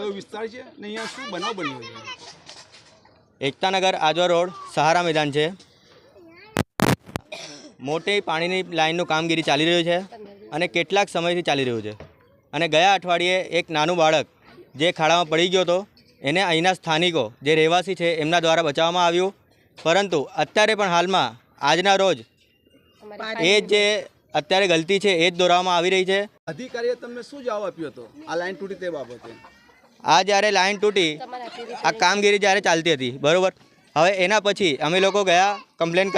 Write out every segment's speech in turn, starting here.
કયો વિસ્તાર છે ને અહીંયા શું બનાવ બન્યો છે? એકતાનગર આજવા રોડ સહારા મેદાન છે. મોટી પાણીની લાઇનનું કામગીરી ચાલી રહ્યું છે અને કેટલાક સમયથી ચાલી રહ્યું છે. અને ગયા અઠવાડિયે એક નાનું બાળક જે ખાડામાં પડી ગયો હતો એને અહીંના સ્થાનિકો જે રહેવાસી છે એમના દ્વારા બચાવવામાં આવ્યું. પરંતુ અત્યારે પણ હાલમાં આજના રોજ એ જે અત્યારે ગલતી છે એ જ દોરાવવામાં આવી રહી છે. અધિકારીએ તમને શું જવાબ આપ્યો હતો આ લાઈન તૂટી તે બાબતે? આ જ્યારે લાઈન તૂટી, આ કામગીરી જ્યારે ચાલતી હતી બરાબર, હવે એના પછી અમે લોકો ગયા કમ્પ્લેન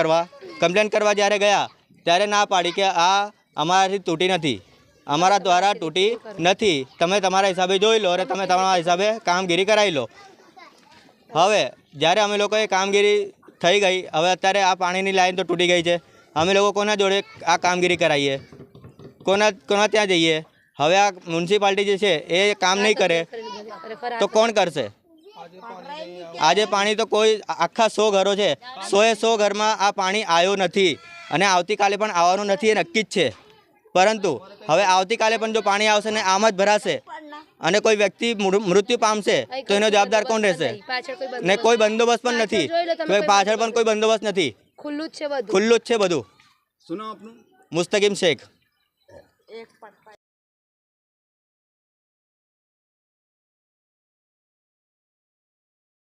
કરવા જ્યારે ગયા ત્યારે ના પાડી કે આ અમારાથી તૂટી નથી, અમારા દ્વારા તૂટી નથી, તમે તમારા હિસાબે જોઈ લો અને તમે તમારા હિસાબે કામગીરી કરાવી લો. હવે જ્યારે અમે લોકોએ કામગીરી થઈ ગઈ, હવે અત્યારે આ પાણીની લાઈન તો તૂટી ગઈ છે, અમે લોકો કોના જોડે આ કામગીરી કરાવીએ, કોના ત્યાં જઈએ? હવે આ મ્યુનિસિપાલિટી જે છે એ કામ નહીં કરે તો કોણ કરશે? આજે પાણી તો કોઈ આખા 100 ઘરો છે, 100 ઘરમાં આ પાણી આવ્યો નથી અને આવતીકાલે પણ આવવાનું નથી એ નક્કી જ છે. પરંતુ હવે આવતીકાલે પણ જો પાણી આવશે ને આમ જ ભરાશે અને કોઈ વ્યક્તિ મૃત્યુ પામશે તો એનો જવાબદાર કોણ રહેશે? ને કોઈ બંદોબસ્ત પણ નથી, પાછળ પણ કોઈ બંદોબસ્ત નથી, ખુલ્લું જ છે બધું. શું નામ આપનું? મુસ્તકીમ શેખ.